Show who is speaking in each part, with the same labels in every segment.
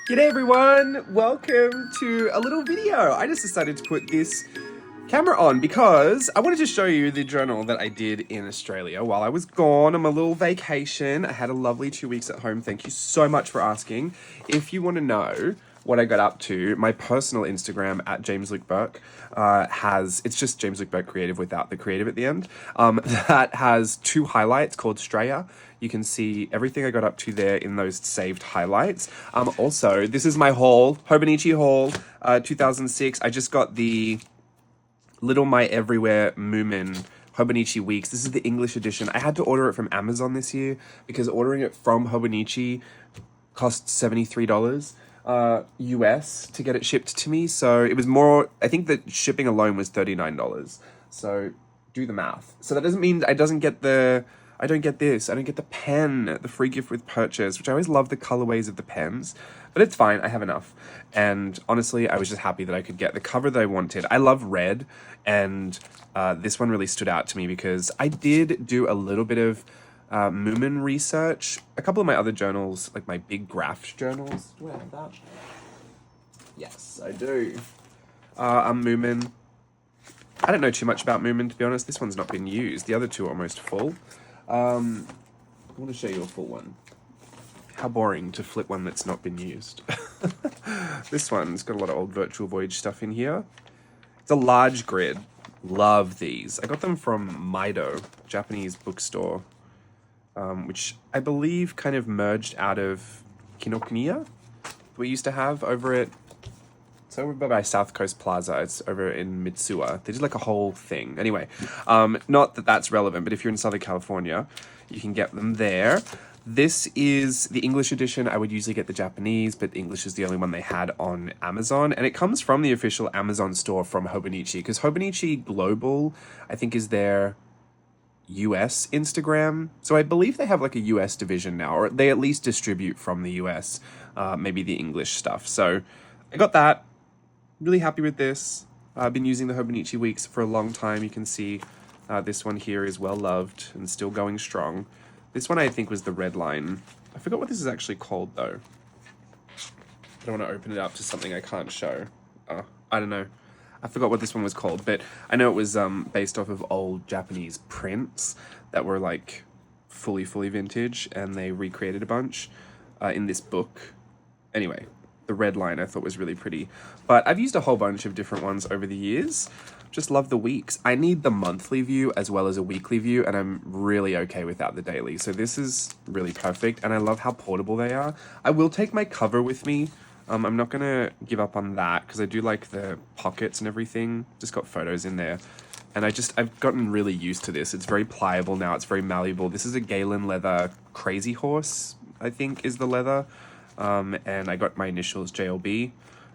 Speaker 1: G'day everyone, welcome to a little video. I just decided to put this camera on because I wanted to show you the journal that I did in Australia while I was gone on my little vacation. I had a lovely 2 weeks at home. Thank you so much for asking. If you want to know what I got up to, my personal Instagram at @JamesLukeBurke it's just James Luke Burke Creative without the creative at the end. That has 2 highlights called Straya. You can see everything I got up to there in those saved highlights. Also, this is my haul, Hobonichi haul, 2006. I just got the Little My Everywhere Moomin Hobonichi Weeks. This is the English edition. I had to order it from Amazon this year because ordering it from Hobonichi cost $73 US to get it shipped to me. So it was more, I think the shipping alone was $39. So do the math. So that doesn't mean I don't get this. I don't get the pen, the free gift with purchase, which I always love the colorways of the pens, but it's fine. I have enough. And honestly, I was just happy that I could get the cover that I wanted. I love red, and this one really stood out to me because I did do a little bit of Moomin research. A couple of my other journals, like my big graph journals. Do I have that? Yes, I do. Moomin. I don't know too much about Moomin, to be honest. This one's not been used. The other two are almost full. I want to show you a full one. How boring to flip one that's not been used. This one's got a lot of old Virtual Voyage stuff in here. It's a large grid. Love these. I got them from Maido, Japanese bookstore, which I believe kind of merged out of Kinokuniya. We used to have over at... It's over by South Coast Plaza. It's over in Mitsuwa. They did like a whole thing. Anyway, not that that's relevant, but if you're in Southern California, you can get them there. This is the English edition. I would usually get the Japanese, but English is the only one they had on Amazon. And it comes from the official Amazon store from Hobonichi, because Hobonichi Global, I think, is their US Instagram. So I believe they have like a US division now, or they at least distribute from the US, maybe the English stuff. So I got that. Really happy with this. I've been using the Hobonichi Weeks for a long time. You can see this one here is well loved and still going strong. This one I think was the red line. I forgot what this is actually called though. I don't want to open it up to something I can't show. I don't know. I forgot what this one was called, but I know it was based off of old Japanese prints that were like fully vintage, and they recreated a bunch in this book. Anyway. The red line I thought was really pretty. But I've used a whole bunch of different ones over the years. Just love the weeks. I need the monthly view as well as a weekly view, and I'm really okay without the daily. So this is really perfect, and I love how portable they are. I will take my cover with me. I'm not going to give up on that because I do like the pockets and everything. Just got photos in there. And I've gotten really used to this. It's very pliable now. It's very malleable. This is a Galen leather Crazy Horse, I think is the leather. And I got my initials JLB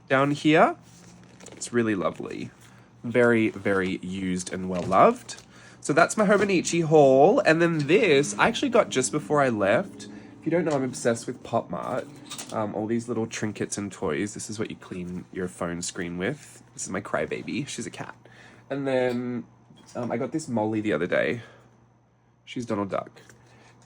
Speaker 1: down here. It's really lovely. Very, very used and well loved. So that's my Hobonichi haul. And then this, I actually got just before I left. If you don't know, I'm obsessed with Pop Mart. All these little trinkets and toys. This is what you clean your phone screen with. This is my crybaby. She's a cat. And then I got this Molly the other day. She's Donald Duck.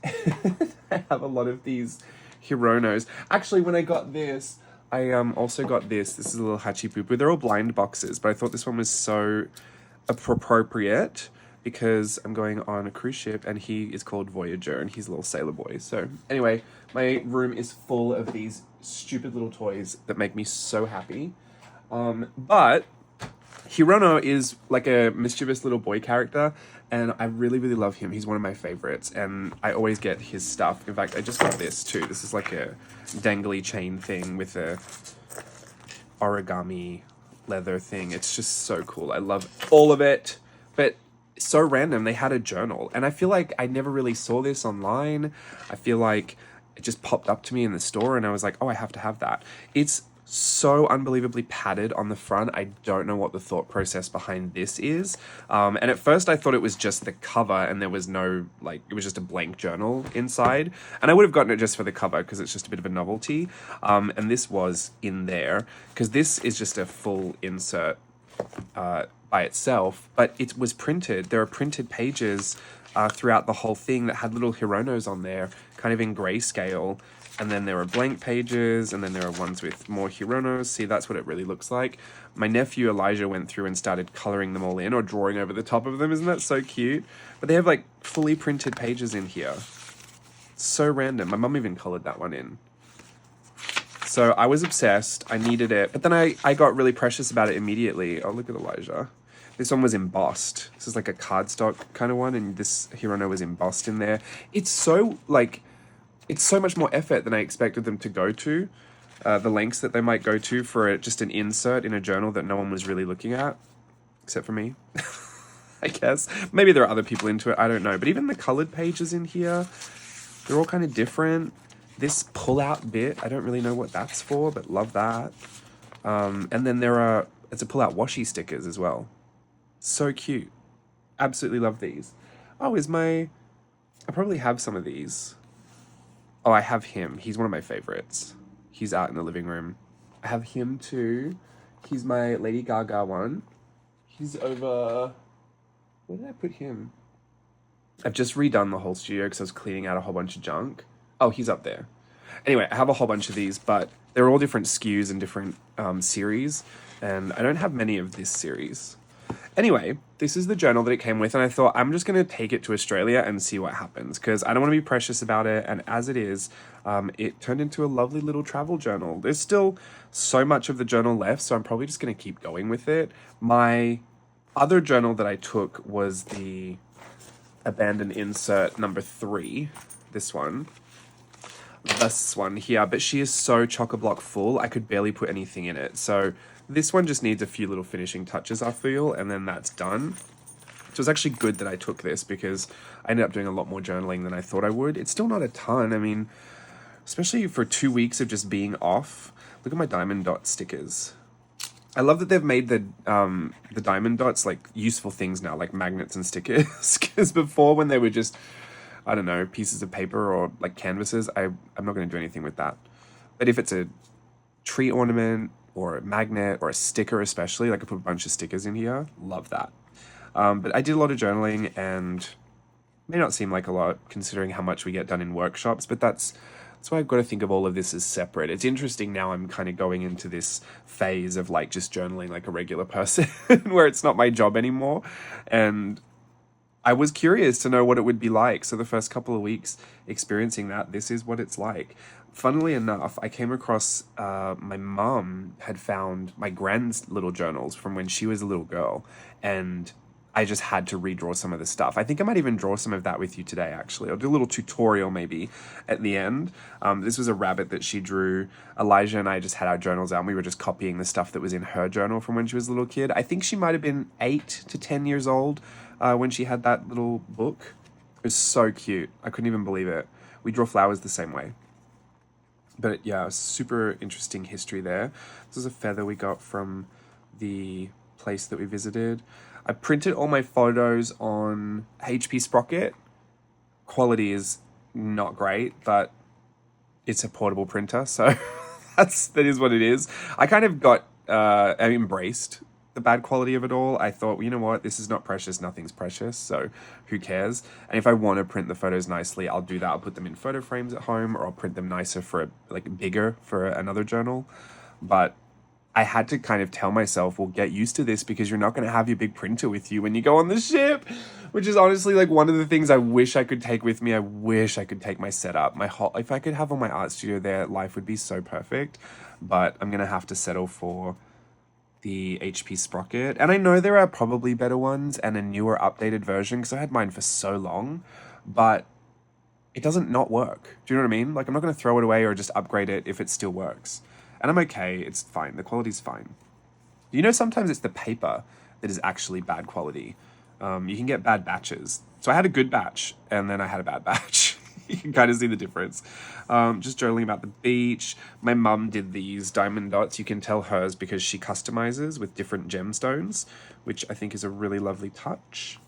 Speaker 1: I have a lot of these Hironos. Actually, when I got this, I also got this. This is a little Hachipupu. They're all blind boxes, but I thought this one was so appropriate because I'm going on a cruise ship and he is called Voyager and he's a little sailor boy. So anyway, my room is full of these stupid little toys that make me so happy. But Hirono is like a mischievous little boy character, and I really, really love him. He's one of my favorites, and I always get his stuff. In fact, I just got this too. This is like a dangly chain thing with a origami leather thing. It's just so cool. I love all of it, but so random. They had a journal, and I feel like I never really saw this online. I feel like it just popped up to me in the store, and I was like, oh, I have to have that. It's so unbelievably padded on the front. I don't know what the thought process behind this is. And at first I thought it was just the cover and there was no, like, it was just a blank journal inside. And I would have gotten it just for the cover because it's just a bit of a novelty. And this was in there because this is just a full insert by itself, but it was printed. There are printed pages throughout the whole thing that had little Hironos on there, kind of in grayscale. And then there are blank pages, and then there are ones with more Hironos. See, that's what it really looks like. My nephew Elijah went through and started coloring them all in, or drawing over the top of them. Isn't that so cute? But they have like fully printed pages in here. So random. My mum even colored that one in. So I was obsessed. I needed it. But then I got really precious about it immediately. Oh, look at Elijah. This one was embossed. This is like a cardstock kind of one, and this Hirono was embossed in there. It's so like... It's so much more effort than I expected them to go to, the lengths that they might go to for just an insert in a journal that no one was really looking at, except for me, I guess. Maybe there are other people into it, I don't know. But even the colored pages in here, they're all kind of different. This pull-out bit, I don't really know what that's for, but love that. And then it's a pull-out washi stickers as well. So cute. Absolutely love these. Oh, I probably have some of these. Oh, I have him. He's one of my favorites. He's out in the living room. I have him too. He's my Lady Gaga one. He's over... Where did I put him? I've just redone the whole studio because I was cleaning out a whole bunch of junk. Oh, he's up there. Anyway, I have a whole bunch of these, but they're all different SKUs and different series. And I don't have many of this series. Anyway, this is the journal that it came with, and I thought I'm just going to take it to Australia and see what happens, because I don't want to be precious about it, and as it is, it turned into a lovely little travel journal. There's still so much of the journal left, so I'm probably just going to keep going with it. My other journal that I took was the Abandoned Insert number 3, this one here, but she is so chock-a-block full, I could barely put anything in it, so... This one just needs a few little finishing touches, I feel, and then that's done. So it's actually good that I took this because I ended up doing a lot more journaling than I thought I would. It's still not a ton. I mean, especially for 2 weeks of just being off. Look at my diamond dot stickers. I love that they've made the diamond dots like useful things now, like magnets and stickers. Because before, when they were just, I don't know, pieces of paper or like canvases, I'm not going to do anything with that. But if it's a tree ornament, or a magnet, or a sticker especially, like I put a bunch of stickers in here, love that. But I did a lot of journaling, and it may not seem like a lot considering how much we get done in workshops, but that's why I've got to think of all of this as separate. It's interesting now I'm kind of going into this phase of like just journaling like a regular person, where it's not my job anymore, and I was curious to know what it would be like. So the first couple of weeks experiencing that, this is what it's like. Funnily enough, I came across, my mum had found my grand's little journals from when she was a little girl, and I just had to redraw some of the stuff. I think I might even draw some of that with you today, actually. I'll do a little tutorial maybe at the end. This was a rabbit that she drew. Elijah and I just had our journals out, and we were just copying the stuff that was in her journal from when she was a little kid. I think she might have been 8 to 10 years old when she had that little book. It was so cute. I couldn't even believe it. We draw flowers the same way. But yeah, super interesting history there. This is a feather we got from the place that we visited. I printed all my photos on HP Sprocket. Quality is not great, but it's a portable printer, so that is what it is. I kind of I embraced the bad quality of it all. I thought, well, you know what, this is not precious, nothing's precious, so who cares? And if I want to print the photos nicely, I'll do that. I'll put them in photo frames at home, or I'll print them nicer bigger for another journal. But I had to kind of tell myself, well, get used to this, because you're not going to have your big printer with you when you go on the ship, which is honestly like one of the things I wish I could take with me. I wish I could take my setup, if I could have all my art studio there, life would be so perfect. But I'm going to have to settle for the HP Sprocket. And I know there are probably better ones and a newer updated version, because I had mine for so long, but it doesn't not work. Do you know what I mean? Like, I'm not going to throw it away or just upgrade it if it still works. And I'm okay, it's fine, the quality's fine. You know, sometimes it's the paper that is actually bad quality. You can get bad batches. So I had a good batch, and then I had a bad batch. You can kind of see the difference. Just journaling about the beach. My mum did these diamond dots. You can tell hers because she customizes with different gemstones, which I think is a really lovely touch.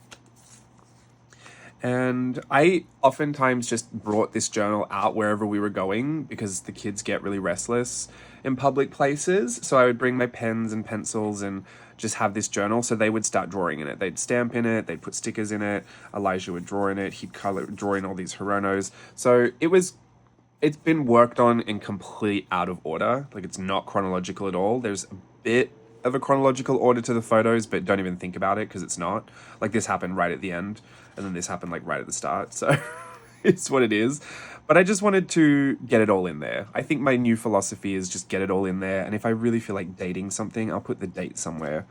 Speaker 1: And I oftentimes just brought this journal out wherever we were going, because the kids get really restless in public places. So I would bring my pens and pencils and just have this journal. So they would start drawing in it. They'd stamp in it. They'd put stickers in it. Elijah would draw in it. Draw in all these Hironos. So it was it's been worked on in complete out of order. Like, it's not chronological at all. There's a bit of a chronological order to the photos, but don't even think about it because it's not. Like, this happened right at the end, and then this happened like right at the start. So it's what it is. But I just wanted to get it all in there. I think my new philosophy is just get it all in there. And if I really feel like dating something, I'll put the date somewhere.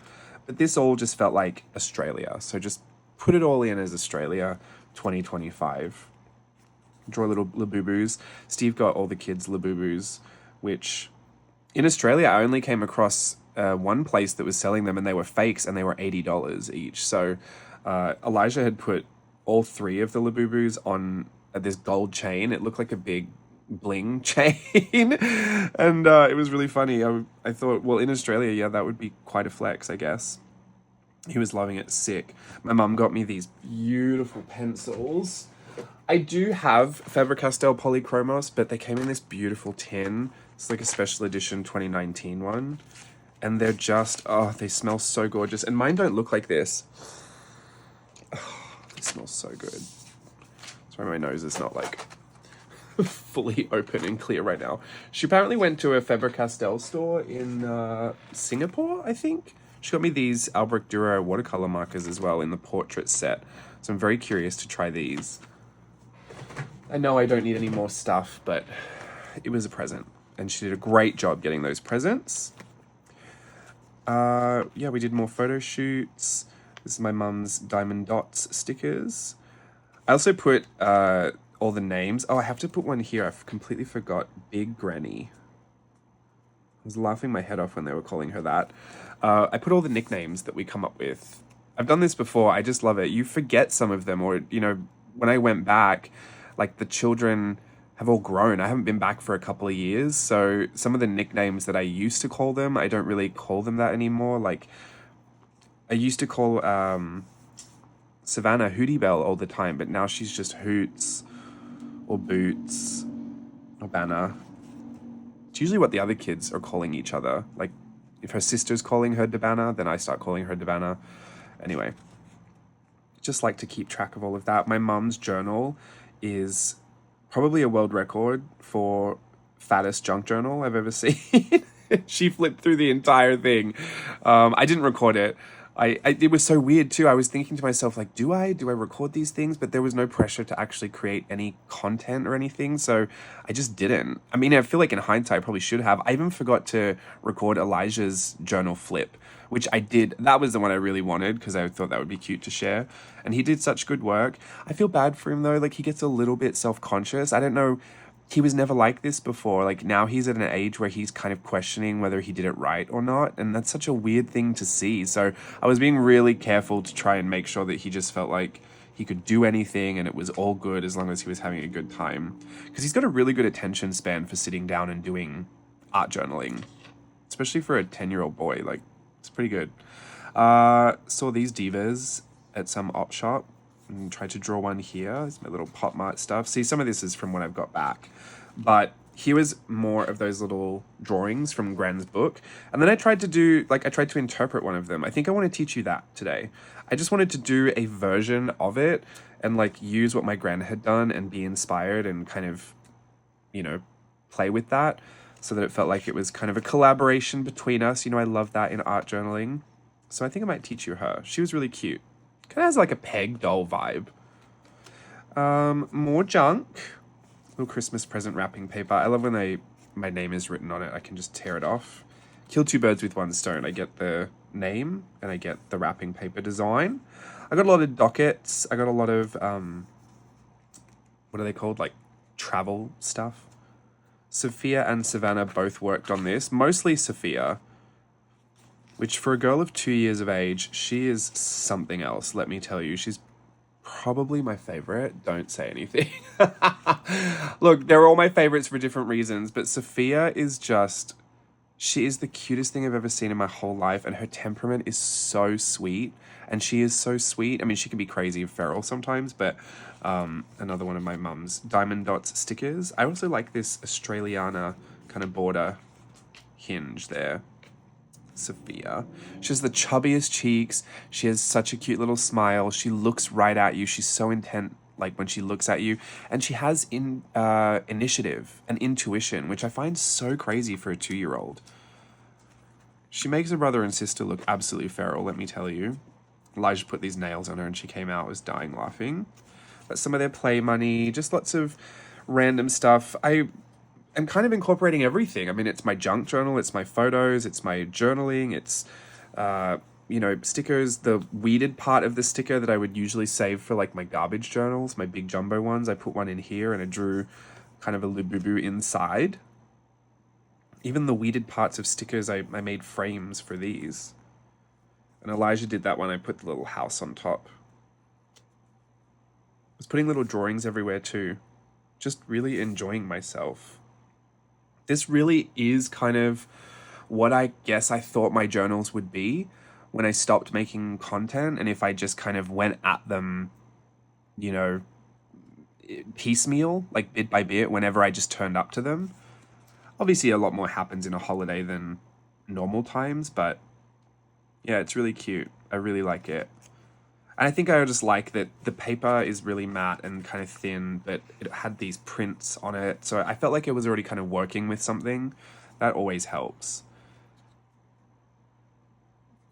Speaker 1: But this all just felt like Australia. So just put it all in as Australia 2025. Draw little Labubu's. Steve got all the kids Labubu's, which in Australia, I only came across one place that was selling them, and they were fakes, and they were $80 each. So Elijah had put all three of the Labubu's on this gold chain. It looked like a big bling chain, and it was really funny. I thought, well, in Australia, yeah, that would be quite a flex, I guess. He was loving it, sick. My mum got me these beautiful pencils. I do have Faber-Castell Polychromos, but they came in this beautiful tin. It's like a special edition 2019 one. And they're just, oh, they smell so gorgeous. And mine don't look like this. Oh, they smell so good. Sorry, my nose is not like fully open and clear right now. She apparently went to a Faber-Castell store in Singapore, I think. She got me these Albrecht Dürer watercolor markers as well in the portrait set. So I'm very curious to try these. I know I don't need any more stuff, but it was a present. And she did a great job getting those presents. Yeah, we did more photo shoots. This is my mum's Diamond Dots stickers. I also put all the names. Oh, I have to put one here. I completely forgot. Big Granny. I was laughing my head off when they were calling her that. I put all the nicknames that we come up with. I've done this before. I just love it. You forget some of them, or, you know, when I went back, like, the children have all grown. I haven't been back for a couple of years, so some of the nicknames that I used to call them, I don't really call them that anymore. Like, I used to call Savannah Hootie Bell all the time, but now she's just Hoots or Boots or Banner. It's usually what the other kids are calling each other. Like, if her sister's calling her Dabana, then I start calling her Dabana. Anyway, just like to keep track of all of that. My mum's journal is probably a world record for fattest junk journal I've ever seen. She flipped through the entire thing. I didn't record it. It was so weird too. I was thinking to myself, like, do I record these things? But there was no pressure to actually create any content or anything. So I just didn't. I mean, I feel like in hindsight, I probably should have. I even forgot to record Elijah's journal flip, which I did. That was the one I really wanted because I thought that would be cute to share. And he did such good work. I feel bad for him though. Like, he gets a little bit self-conscious. I don't know. He was never like this before. Like, now he's at an age where he's kind of questioning whether he did it right or not. And that's such a weird thing to see. So I was being really careful to try and make sure that he just felt like he could do anything and it was all good as long as he was having a good time. Because he's got a really good attention span for sitting down and doing art journaling, especially for a 10-year-old boy. Like, it's pretty good. Saw these divas at some op shop and tried to draw one here. It's my little Pop Mart stuff. See, some of this is from when I've got back. But here was more of those little drawings from Gran's book. And then I tried to interpret one of them. I think I want to teach you that today. I just wanted to do a version of it and, like, use what my Gran had done and be inspired and kind of, you know, play with that so that it felt like it was kind of a collaboration between us. You know, I love that in art journaling. So I think I might teach you her. She was really cute. Kind of has like a peg doll vibe. More junk. Little Christmas present wrapping paper. I love when my name is written on it. I can just tear it off. Kill two birds with one stone. I get the name and I get the wrapping paper design. I got a lot of dockets. I got a lot of, what are they called? Like, travel stuff. Sophia and Savannah both worked on this. Mostly Sophia, which for a girl of 2 years of age, she is something else, let me tell you. She's probably my favorite. Don't say anything. Look, they're all my favorites for different reasons, but Sophia is just, she is the cutest thing I've ever seen in my whole life, and her temperament is so sweet, and she is so sweet. I mean, she can be crazy and feral sometimes, but another one of my mum's Diamond Dots stickers. I also like this Australiana kind of border hinge there. Sophia. She has the chubbiest cheeks. She has such a cute little smile. She looks right at you. She's so intent like when she looks at you, and she has initiative and intuition, which I find so crazy for a 2-year-old. She makes her brother and sister look absolutely feral, let me tell you. Elijah put these nails on her and she came out, was dying laughing. But some of their play money, just lots of random stuff. I am kind of incorporating everything. I mean, it's my junk journal, it's my photos, it's my journaling, it's, you know, stickers. The weeded part of the sticker that I would usually save for like my garbage journals, my big jumbo ones, I put one in here and I drew kind of a Lububu inside. Even the weeded parts of stickers, I made frames for these. And Elijah did that one. I put the little house on top. I was putting little drawings everywhere too. Just really enjoying myself. This really is kind of what I guess I thought my journals would be when I stopped making content. And if I just kind of went at them, you know, piecemeal, like bit by bit, whenever I just turned up to them. Obviously, a lot more happens in a holiday than normal times, but yeah, it's really cute. I really like it. And I think I just like that the paper is really matte and kind of thin, but it had these prints on it. So I felt like it was already kind of working with something. That always helps.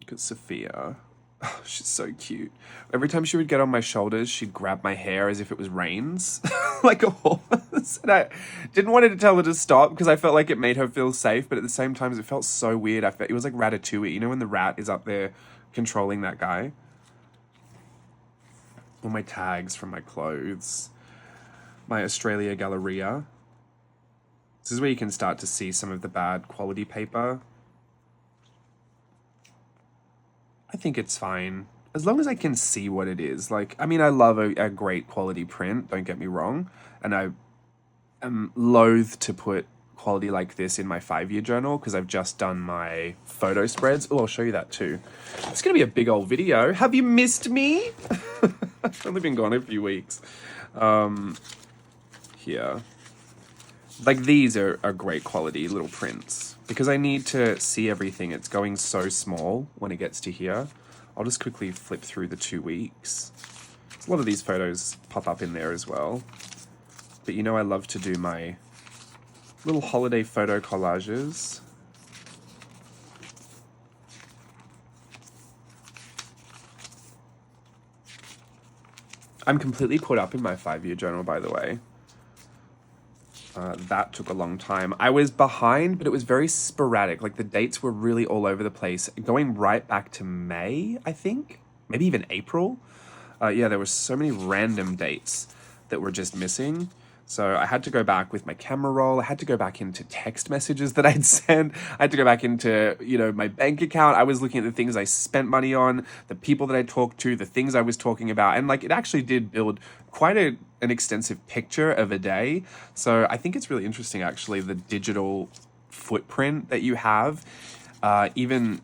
Speaker 1: Look at Sophia. Oh, she's so cute. Every time she would get on my shoulders, she'd grab my hair as if it was reins, like a horse. And I didn't want to tell her to stop because I felt like it made her feel safe, but at the same time, it felt so weird. It was like Ratatouille, you know, when the rat is up there controlling that guy. All my tags from my clothes. My Australia Galleria. This is where you can start to see some of the bad quality paper. I think it's fine. As long as I can see what it is. Like, I mean, I love a great quality print, don't get me wrong. And I am loath to put quality like this in my 5-year journal because I've just done my photo spreads. Oh, I'll show you that too. It's going to be a big old video. Have you missed me? I've only been gone a few weeks. Here. Like, these are great quality little prints. Because I need to see everything. It's going so small when it gets to here. I'll just quickly flip through the 2 weeks. A lot of these photos pop up in there as well. But you know I love to do my little holiday photo collages. I'm completely caught up in my 5-year journal, by the way. That took a long time. I was behind, but it was very sporadic. Like, the dates were really all over the place. Going right back to May, I think. Maybe even April. Yeah, there were so many random dates that were just missing. So I had to go back with my camera roll. I had to go back into text messages that I'd sent. I had to go back into, you know, my bank account. I was looking at the things I spent money on, the people that I talked to, the things I was talking about. And like, it actually did build quite an extensive picture of a day. So I think it's really interesting, actually, the digital footprint that you have, even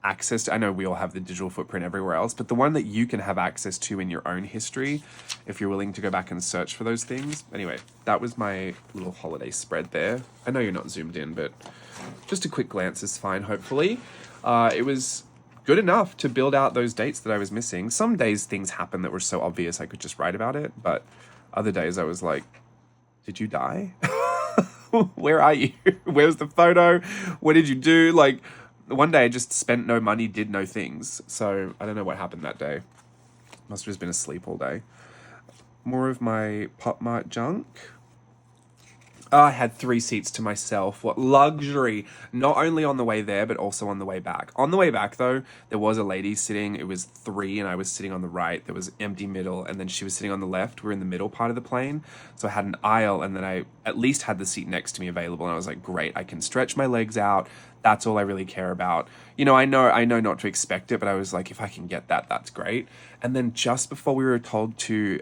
Speaker 1: access to, I know we all have the digital footprint everywhere else, but the one that you can have access to in your own history, if you're willing to go back and search for those things. Anyway, that was my little holiday spread there. I know you're not zoomed in, but just a quick glance is fine, hopefully. It was good enough to build out those dates that I was missing. Some days things happen that were so obvious I could just write about it, but other days I was like, did you die? Where are you? Where's the photo? What did you do? Like, one day I just spent no money, did no things. So I don't know what happened that day. Must have just been asleep all day. More of my Pop Mart junk. Oh, I had 3 seats to myself. What luxury. Not only on the way there, but also on the way back. On the way back, though, there was a lady sitting. It was 3, and I was sitting on the right. There was empty middle, and then she was sitting on the left. We're in the middle part of the plane. So I had an aisle, and then I at least had the seat next to me available. And I was like, great, I can stretch my legs out. That's all I really care about. You know, I know not to expect it, but I was like, if I can get that, that's great. And then just before we were told to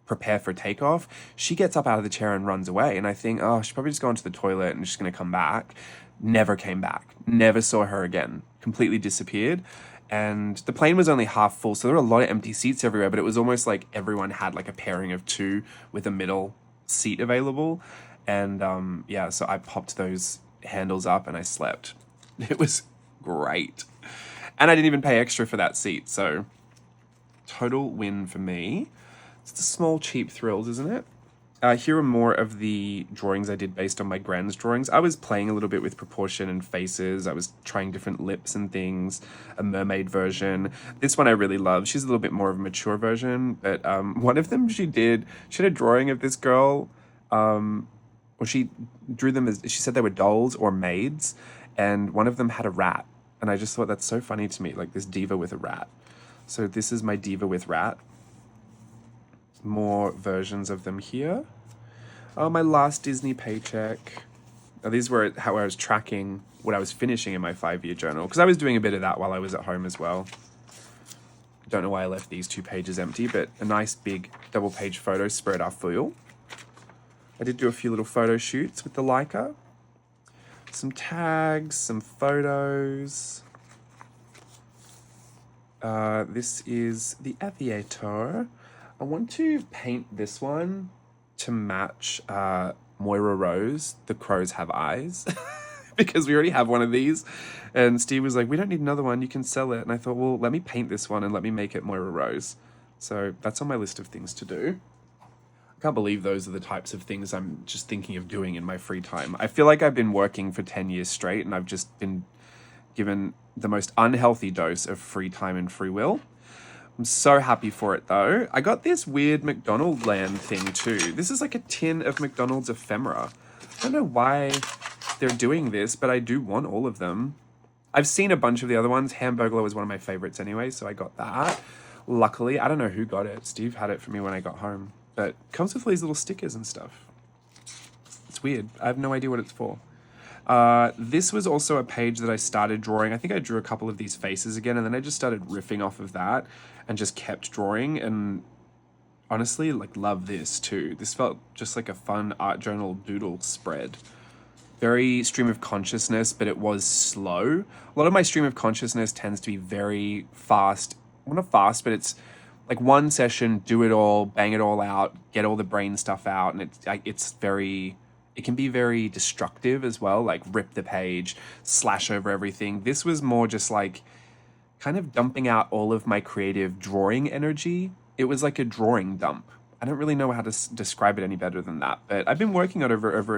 Speaker 1: prepare for takeoff, she gets up out of the chair and runs away. And I think, oh, she's probably just gone to the toilet and she's going to come back. Never came back. Never saw her again. Completely disappeared. And the plane was only half full, so there were a lot of empty seats everywhere, but it was almost like everyone had like a pairing of 2 with a middle seat available. And yeah, so I popped those handles up and I slept. It was great. And I didn't even pay extra for that seat, so total win for me. It's the small, cheap thrills, isn't it? Here are more of the drawings I did based on my grand's drawings. I was playing a little bit with proportion and faces. I was trying different lips and things, a mermaid version. This one I really love. She's a little bit more of a mature version, but one of them she had a drawing of this girl, or she drew them as, she said they were dolls or maids, and one of them had a rat. And I just thought that's so funny to me, like this diva with a rat. So this is my diva with rat. More versions of them here. Oh, my last Disney paycheck. Now, these were how I was tracking what I was finishing in my 5-year journal, because I was doing a bit of that while I was at home as well. Don't know why I left these 2 pages empty, but a nice big double-page photo spread à feuille. I did do a few little photo shoots with the Leica. Some tags, some photos. This is the Aviator. I want to paint this one to match Moira Rose, The Crows Have Eyes, because we already have one of these. And Steve was like, we don't need another one, you can sell it. And I thought, well, let me paint this one and let me make it Moira Rose. So that's on my list of things to do. I can't believe those are the types of things I'm just thinking of doing in my free time. I feel like I've been working for 10 years straight and I've just been given the most unhealthy dose of free time and free will. I'm so happy for it though. I got this weird McDonald's land thing too. This is like a tin of McDonald's ephemera. I don't know why they're doing this, but I do want all of them. I've seen a bunch of the other ones. Hamburglar was one of my favorites anyway, so I got that. Luckily, I don't know who got it. Steve had it for me when I got home. But it comes with these little stickers and stuff. It's weird. I have no idea what it's for. This was also a page that I started drawing. I think I drew a couple of these faces again, and then I just started riffing off of that and just kept drawing, and honestly, like, love this too. This felt just like a fun art journal doodle spread. Very stream of consciousness, but it was slow. A lot of my stream of consciousness tends to be very fast. Well, not fast, but it's like one session, do it all, bang it all out, get all the brain stuff out, and it can be very destructive as well, like rip the page, slash over everything. This was more just like kind of dumping out all of my creative drawing energy. It was like a drawing dump. I don't really know how to describe it any better than that, but I've been working on it over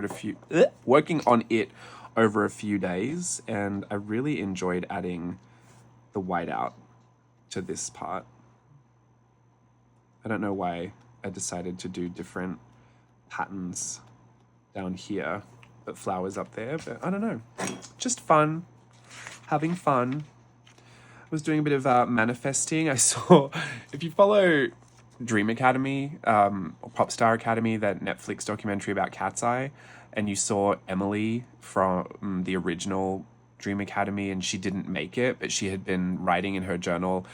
Speaker 1: a few days, and I really enjoyed adding the whiteout to this part. I don't know why I decided to do different patterns down here, but flowers up there, but I don't know. Just fun, having fun. I was doing a bit of manifesting. I saw, if you follow Dream Academy, or Popstar Academy, that Netflix documentary about Cat's Eye, and you saw Emily from the original Dream Academy, and she didn't make it, but she had been writing in her journal,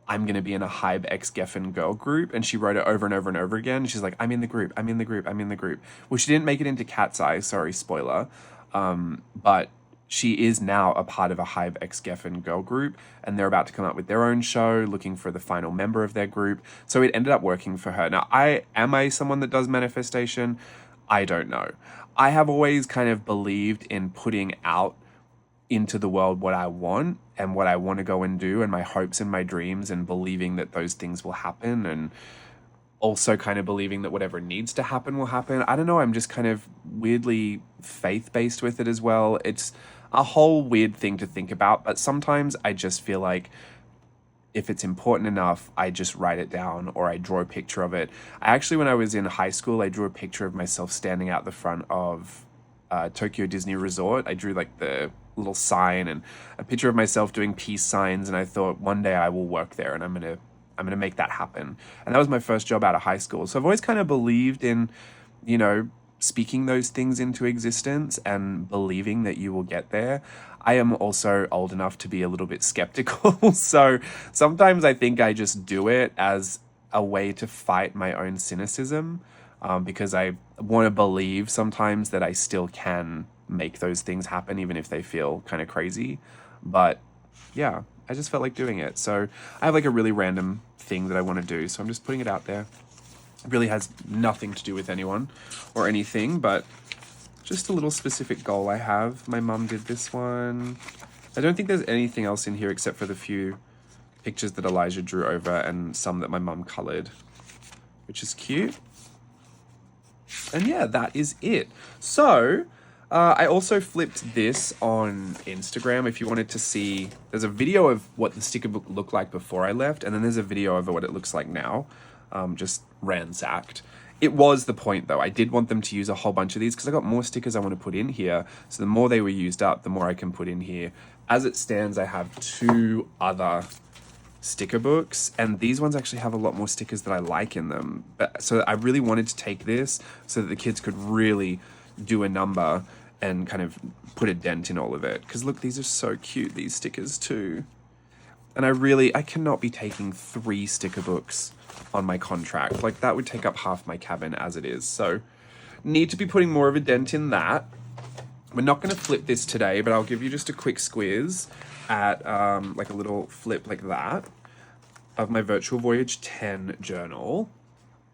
Speaker 1: I'm going to be in a Hybe X Geffen girl group, and she wrote it over and over and over again. She's like, I'm in the group, I'm in the group, I'm in the group. Well, she didn't make it into Cat's Eye, sorry, spoiler. But she is now a part of a Hybe X Geffen girl group, and they're about to come up with their own show, looking for the final member of their group. So it ended up working for her. Now, am I someone that does manifestation? I don't know. I have always kind of believed in putting out into the world what I want and what I want to go and do, and my hopes and my dreams, and believing that those things will happen, and also kind of believing that whatever needs to happen will happen. I don't know, I'm just kind of weirdly faith-based with it as well. It's a whole weird thing to think about, but sometimes I just feel like if it's important enough, I just write it down or I draw a picture of it. When I was in high school, I drew a picture of myself standing out the front of Tokyo Disney Resort. I drew like the little sign and a picture of myself doing peace signs, and I thought one day I will work there and I'm gonna make that happen. And that was my first job out of high school. So I've always kind of believed in, you know, speaking those things into existence and believing that you will get there. I am also old enough to be a little bit skeptical. So sometimes I think I just do it as a way to fight my own cynicism, because I want to believe sometimes that I still can make those things happen, even if they feel kind of crazy. But yeah, I just felt like doing it. So I have like a really random thing that I want to do, so I'm just putting it out there. It really has nothing to do with anyone or anything, but just a little specific goal I have. My mum did this one. I don't think there's anything else in here except for the few pictures that Elijah drew over and some that my mum colored. which is cute. And yeah, that is it. So I also flipped this on Instagram if you wanted to see. There's a video of what the sticker book looked like before I left, and then there's a video of what it looks like now, just ransacked. It was the point though. I did want them to use a whole bunch of these because I got more stickers I want to put in here. So the more they were used up, the more I can put in here. As it stands, I have 2 other sticker books, and these ones actually have a lot more stickers that I like in them. But so I really wanted to take this so that the kids could really do a number and kind of put a dent in all of it. Because look, these are so cute, these stickers too. And I cannot be taking 3 sticker books on my contract. Like, that would take up half my cabin as it is. So need to be putting more of a dent in that. We're not going to flip this today, but I'll give you just a quick squiz at like a little flip like that of my Virtual Voyage 10 journal.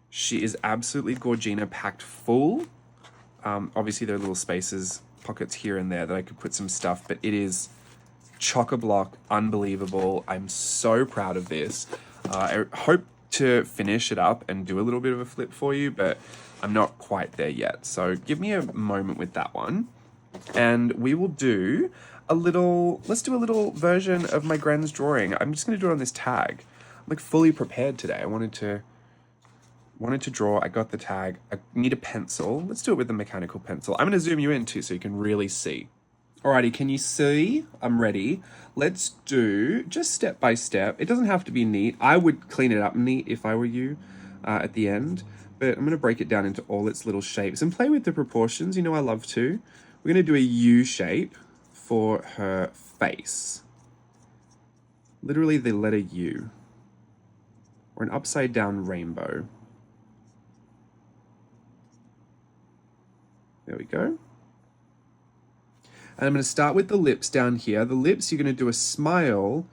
Speaker 1: She is absolutely Gorgina, packed full. Obviously there are little spaces, pockets here and there that I could put some stuff, but it is chock-a-block, unbelievable. I'm so proud of this. I hope to finish it up and do a little bit of a flip for you, but I'm not quite there yet. So give me a moment with that one. And we will do let's do a little version of my Gran's drawing. I'm just going to do it on this tag. I'm like fully prepared today. I wanted to draw. I got the tag. I need a pencil. Let's do it with the mechanical pencil. I'm going to zoom you in too so you can really see. Alrighty, can you see? I'm ready. Let's do just step by step. It doesn't have to be neat. I would clean it up neat if I were you at the end. But I'm going to break it down into all its little shapes and play with the proportions. You know I love to. We're going to do a U shape for her face. Literally the letter U. Or an upside down rainbow. There we go. And I'm going to start with the lips down here. The lips, you're going to do a smile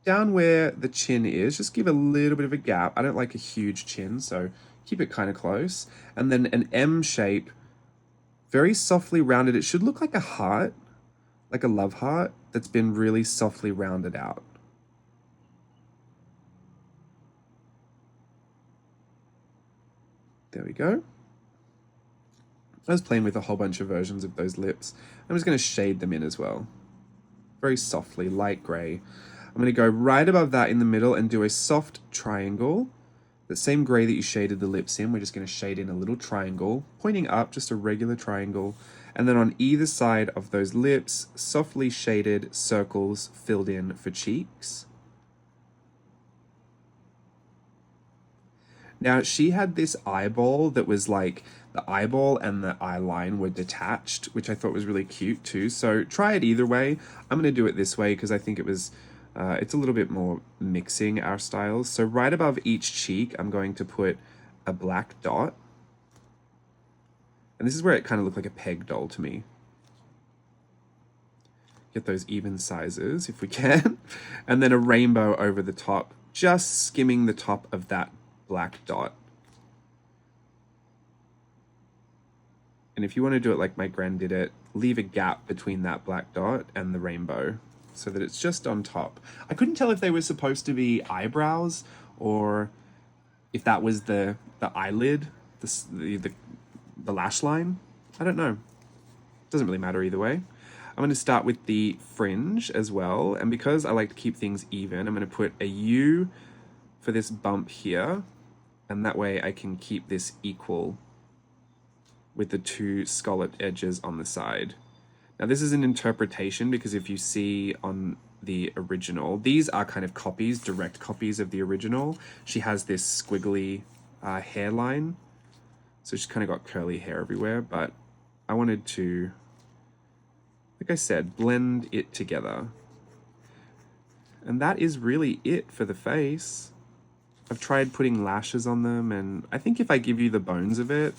Speaker 1: down where the chin is. Just give a little bit of a gap. I don't like a huge chin, so keep it kind of close. And then an M shape, very softly rounded. It should look like a heart, like a love heart that's been really softly rounded out. There we go. I was playing with a whole bunch of versions of those lips. I'm just going to shade them in as well. Very softly, light gray. I'm going to go right above that in the middle and do a soft triangle. The same gray that you shaded the lips in, we're just going to shade in a little triangle, pointing up, just a regular triangle. And then on either side of those lips, softly shaded circles filled in for cheeks. Now, she had this eyeball that was like, the eyeball and the eye line were detached, which I thought was really cute too. So try it either way. I'm going to do it this way because I think it was, it's a little bit more mixing our styles. So right above each cheek, I'm going to put a black dot. And this is where it kind of looked like a peg doll to me. Get those even sizes if we can. And then a rainbow over the top, just skimming the top of that black dot. And if you want to do it like my Gran did it, leave a gap between that black dot and the rainbow so that it's just on top. I couldn't tell if they were supposed to be eyebrows or if that was the eyelid, the lash line. I don't know. Doesn't really matter either way. I'm going to start with the fringe as well. And because I like to keep things even, I'm going to put a U for this bump here. And that way I can keep this equal with the 2 scalloped edges on the side. Now this is an interpretation because if you see on the original, these are kind of copies, direct copies of the original. She has this squiggly hairline. So she's kind of got curly hair everywhere, but I wanted to, like I said, blend it together. And that is really it for the face. I've tried putting lashes on them, and I think if I give you the bones of it,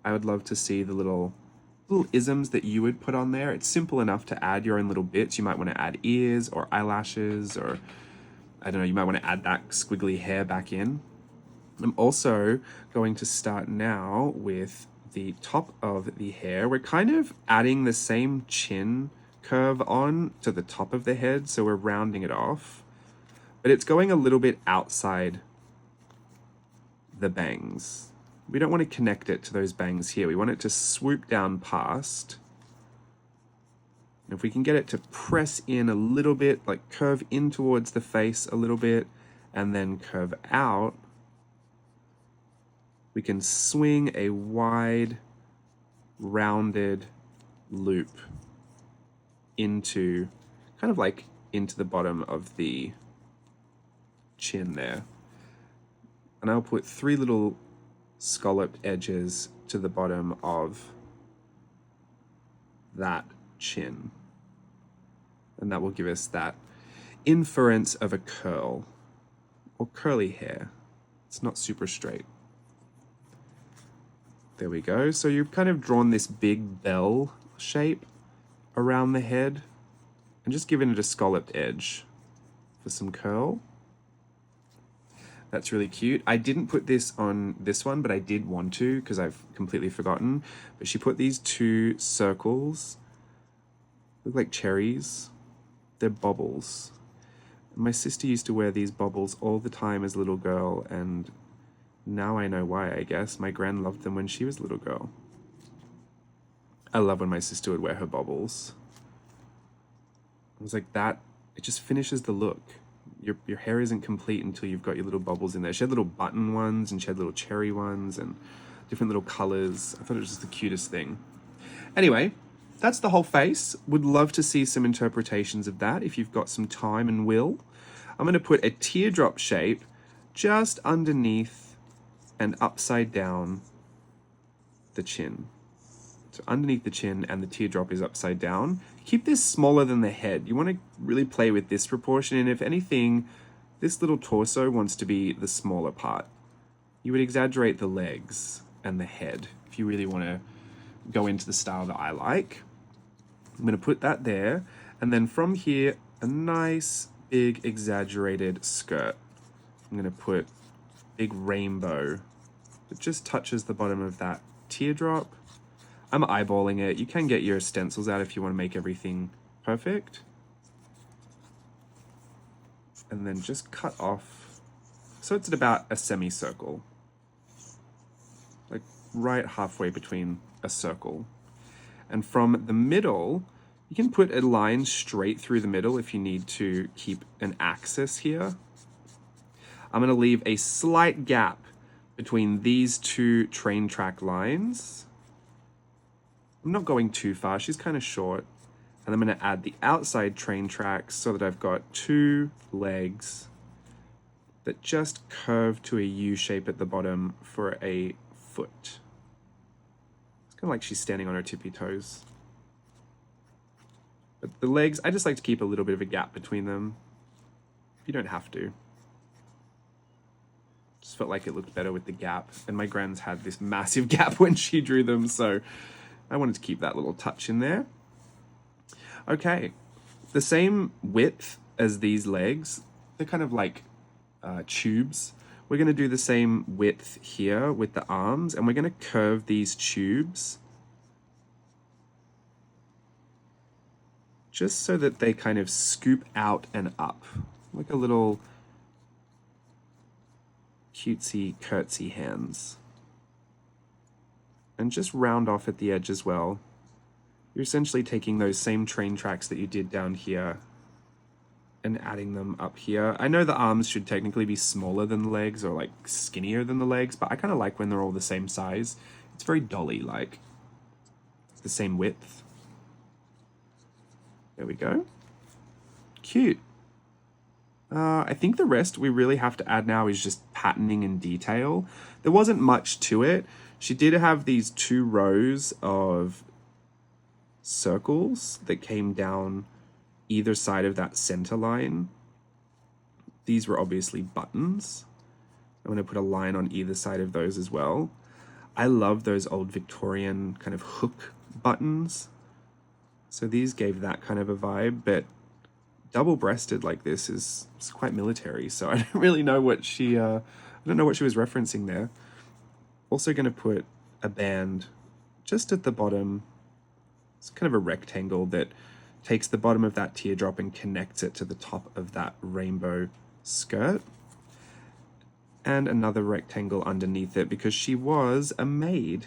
Speaker 1: I would love to see the little isms that you would put on there. It's simple enough to add your own little bits. You might want to add ears or eyelashes, or I don't know, you might want to add that squiggly hair back in. I'm also going to start now with the top of the hair. We're kind of adding the same chin curve on to the top of the head, so we're rounding it off. But it's going a little bit outside the bangs. We don't want to connect it to those bangs here. We want it to swoop down past. If we can get it to press in a little bit, like curve in towards the face a little bit, and then curve out, we can swing a wide, rounded loop into, kind of like into the bottom of the chin there. And I'll put 3 little scalloped edges to the bottom of that chin. And that will give us that inference of a curl or curly hair. It's not super straight. There we go. So you've kind of drawn this big bell shape around the head and just given it a scalloped edge for some curl. That's really cute. I didn't put this on this one, but I did want to because I've completely forgotten. But she put these 2 circles, look like cherries. They're baubles. My sister used to wear these baubles all the time as a little girl, and now I know why, I guess. My gran loved them when she was a little girl. I love when my sister would wear her baubles. I was like, that, it just finishes the look. Your hair isn't complete until you've got your little bubbles in there. She had little button ones, and she had little cherry ones, and different little colors. I thought it was just the cutest thing. Anyway, that's the whole face. Would love to see some interpretations of that if you've got some time and will. I'm going to put a teardrop shape just underneath and upside down the chin. So underneath the chin, and the teardrop is upside down. Keep this smaller than the head. You want to really play with this proportion, and if anything, this little torso wants to be the smaller part. You would exaggerate the legs and the head if you really want to go into the style that I like. I'm going to put that there, and then from here, a nice big exaggerated skirt. I'm going to put big rainbow that just touches the bottom of that teardrop. I'm eyeballing it. You can get your stencils out if you want to make everything perfect. And then just cut off. So it's at about a semicircle. Like right halfway between a circle. And from the middle, you can put a line straight through the middle if you need to keep an axis here. I'm going to leave a slight gap between these 2 train track lines. I'm not going too far, she's kind of short. And I'm going to add the outside train tracks so that I've got 2 legs that just curve to a U shape at the bottom for a foot. It's kind of like she's standing on her tippy toes. But the legs, I just like to keep a little bit of a gap between them. You don't have to. Just felt like it looked better with the gap. And my gran's had this massive gap when she drew them, so I wanted to keep that little touch in there. Okay, the same width as these legs. They're kind of like tubes. We're going to do the same width here with the arms, and we're going to curve these tubes just so that they kind of scoop out and up, like a little cutesy curtsy hands. And just round off at the edge as well. You're essentially taking those same train tracks that you did down here and adding them up here. I know the arms should technically be smaller than the legs, or like skinnier than the legs, but I kind of like when they're all the same size. It's very dolly-like. The same width. There we go. Cute. I think the rest we really have to add now is just patterning and detail. There wasn't much to it. She did have these 2 rows of circles that came down either side of that center line. These were obviously buttons. I'm going to put a line on either side of those as well. I love those old Victorian kind of hook buttons. So these gave that kind of a vibe, but double-breasted like this is quite military, so I don't really know what she I don't know what she was referencing there. Also going to put a band just at the bottom. It's kind of a rectangle that takes the bottom of that teardrop and connects it to the top of that rainbow skirt. and another rectangle underneath it because she was a maid.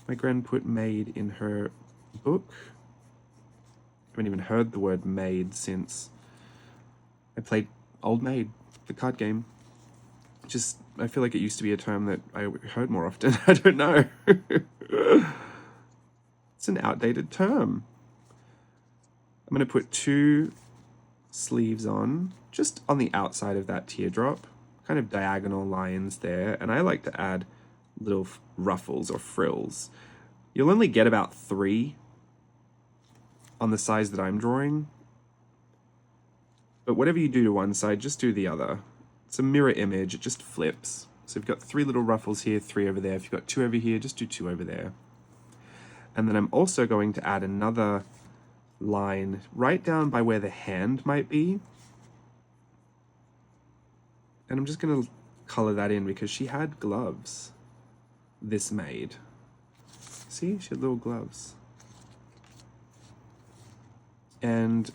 Speaker 1: My gran put maid in her book. I haven't even heard the word maid since I played Old Maid, the card game. Just, I feel like it used to be a term that I heard more often. I don't know. It's an outdated term. I'm going to put 2 sleeves on, just on the outside of that teardrop, kind of diagonal lines there. And I like to add little ruffles or frills. You'll only get about 3 on the size that I'm drawing. But whatever you do to one side, just do the other. It's a mirror image, it just flips. So you've got 3 little ruffles here, 3 over there. If you've got 2 over here, just do 2 over there. And then I'm also going to add another line right down by where the hand might be. And I'm just going to color that in because she had gloves, this maid. See, she had little gloves. And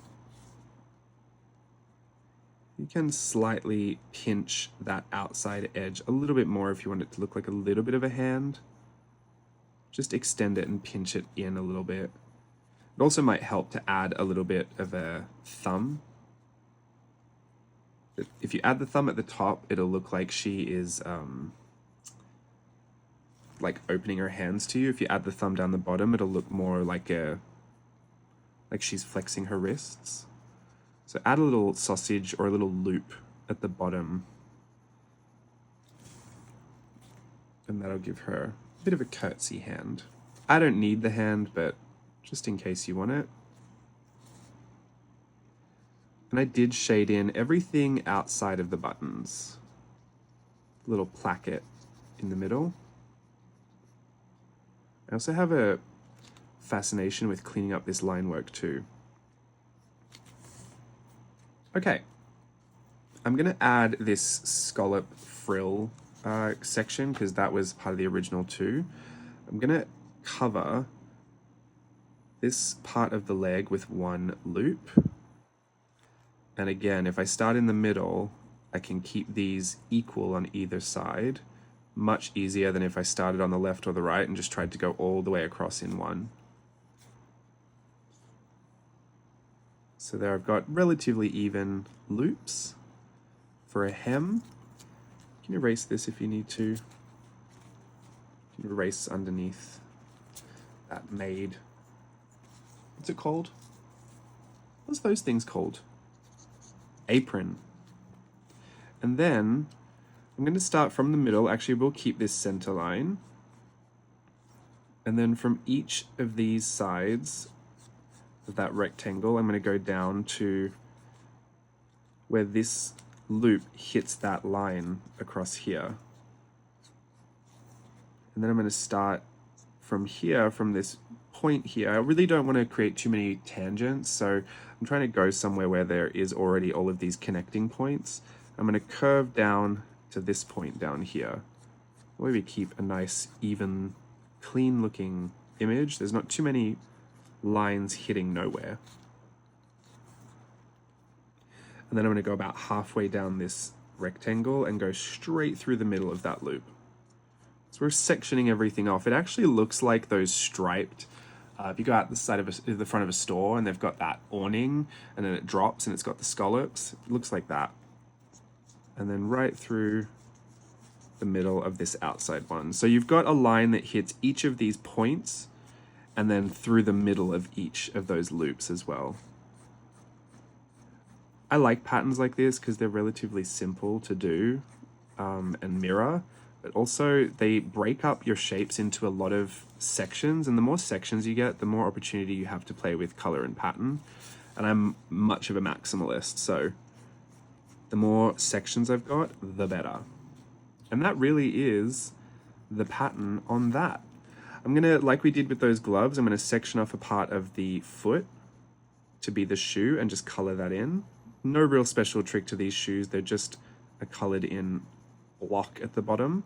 Speaker 1: you can slightly pinch that outside edge a little bit more if you want it to look like a little bit of a hand. Just extend it and pinch it in a little bit. It also might help to add a little bit of a thumb. If you add the thumb at the top, it'll look like she is like opening her hands to you. If you add the thumb down the bottom, it'll look more like she's flexing her wrists. So add a little sausage or a little loop at the bottom. And that'll give her a bit of a curtsy hand. I don't need the hand, but just in case you want it. And I did shade in everything outside of the buttons. Little placket in the middle. I also have a fascination with cleaning up this line work too. Okay, I'm gonna add this scallop frill section because that was part of the original too. I'm gonna cover this part of the leg with 1 loop. And again, if I start in the middle, I can keep these equal on either side. Much easier than if I started on the left or the right and just tried to go all the way across in one. So there I've got relatively even loops for a hem. You can erase this if you need to. You can erase underneath that maid. What's it called? What's those things called? Apron. And then I'm going to start from the middle. Actually, we'll keep this center line. And then from each of these sides of that rectangle, I'm going to go down to where this loop hits that line across here. And then I'm going to start from here, from this point here. I really don't want to create too many tangents, so I'm trying to go somewhere where there is already all of these connecting points. I'm going to curve down to this point down here. Where we keep a nice, even, clean looking image. There's not too many lines hitting nowhere. And then I'm going to go about halfway down this rectangle and go straight through the middle of that loop. So we're sectioning everything off. It actually looks like those striped, if you go out the side of the front of a store and they've got that awning and then it drops and it's got the scallops, it looks like that. And then right through the middle of this outside one. So you've got a line that hits each of these points and then through the middle of each of those loops as well. I like patterns like this because they're relatively simple to do and mirror, but also they break up your shapes into a lot of sections, and the more sections you get, the more opportunity you have to play with color and pattern. And I'm much of a maximalist, so the more sections I've got, the better. And that really is the pattern on that. I'm gonna, like we did with those gloves, I'm gonna section off a part of the foot to be the shoe and just color that in. No real special trick to these shoes, they're just a colored in block at the bottom.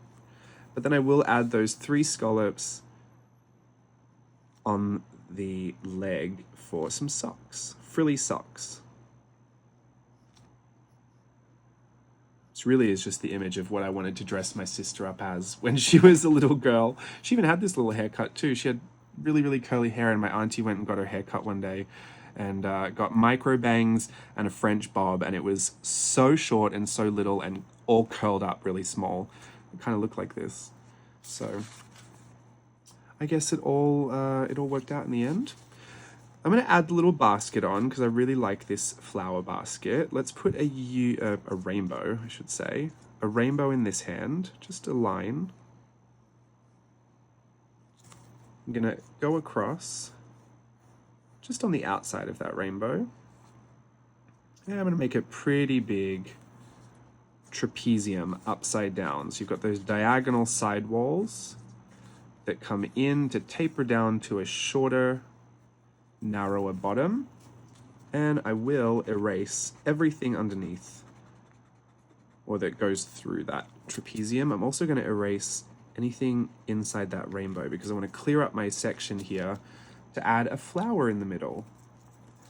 Speaker 1: But then I will add those 3 scallops on the leg for some socks, frilly socks. This really is just the image of what I wanted to dress my sister up as when she was a little girl. She even had this little haircut too. She had really, really curly hair, and my auntie went and got her haircut one day and got micro bangs and a French bob, and it was so short and so little and all curled up really small. It kind of looked like this. So I guess it all worked out in the end. I'm going to add the little basket on because I really like this flower basket. Let's put a rainbow, I should say. A rainbow in this hand, just a line. I'm going to go across just on the outside of that rainbow. And I'm going to make a pretty big trapezium upside down. So you've got those diagonal side walls that come in to taper down to a shorter, narrower bottom, and I will erase everything underneath or that goes through that trapezium. I'm also going to erase anything inside that rainbow because I want to clear up my section here to add a flower in the middle.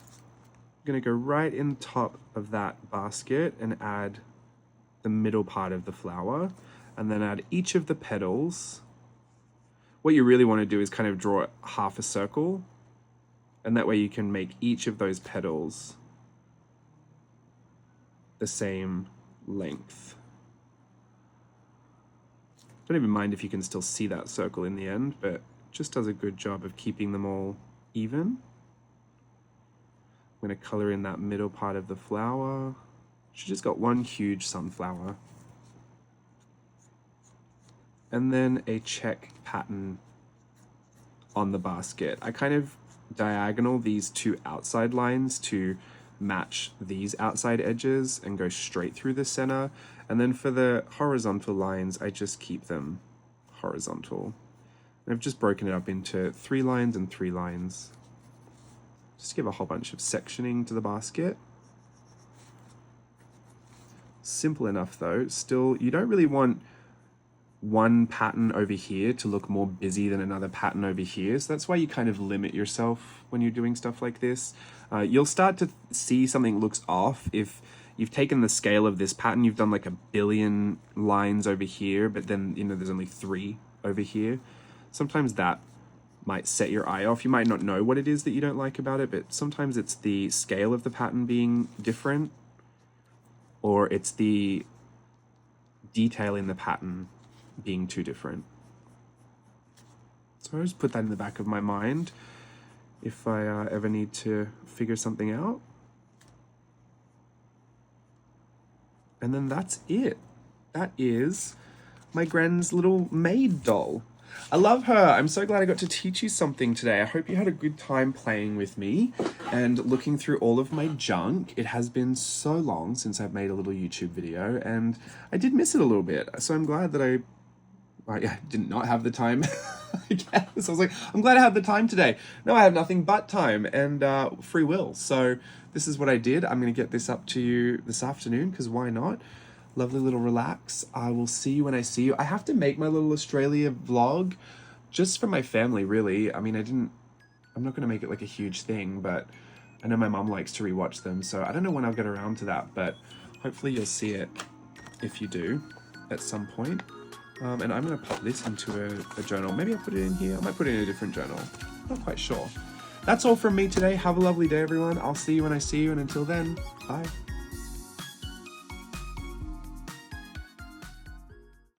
Speaker 1: I'm going to go right in top of that basket and add the middle part of the flower, and then add each of the petals. What you really want to do is kind of draw half a circle, and that way you can make each of those petals the same length. Don't even mind if you can still see that circle in the end, but it just does a good job of keeping them all even. I'm going to color in that middle part of the flower. She just got one huge sunflower. And then a check pattern on the basket. I kind of diagonal these two outside lines to match these outside edges and go straight through the center. And then for the horizontal lines, I just keep them horizontal. And I've just broken it up into 3 lines and 3 lines. Just give a whole bunch of sectioning to the basket. Simple enough though. Still, you don't really want one pattern over here to look more busy than another pattern over here. So that's why you kind of limit yourself when you're doing stuff like this. You'll start to see something looks off if you've taken the scale of this pattern, you've done like 1 billion lines over here, but then, you know, there's only 3 over here. Sometimes that might set your eye off. You might not know what it is that you don't like about it, but sometimes it's the scale of the pattern being different, or it's the detail in the pattern being too different. So I just put that in the back of my mind if I ever need to figure something out. And then that's it. That is my Gren's little maid doll. I love her. I'm so glad I got to teach you something today. I hope you had a good time playing with me and looking through all of my junk. It has been so long since I've made a little YouTube video, and I did miss it a little bit. So I'm glad that I did not have the time. I guess. I was like, I'm glad I had the time today. No, I have nothing but time and free will. So this is what I did. I'm going to get this up to you this afternoon because why not? Lovely little relax. I will see you when I see you. I have to make my little Australia vlog just for my family, really. I mean, I'm not going to make it like a huge thing, but I know my mom likes to rewatch them. So I don't know when I'll get around to that, but hopefully you'll see it if you do at some point. And I'm going to pop this into a journal. Maybe I'll put it in here. I might put it in a different journal. Not quite sure. That's all from me today. Have a lovely day, everyone. I'll see you when I see you. And until then, bye.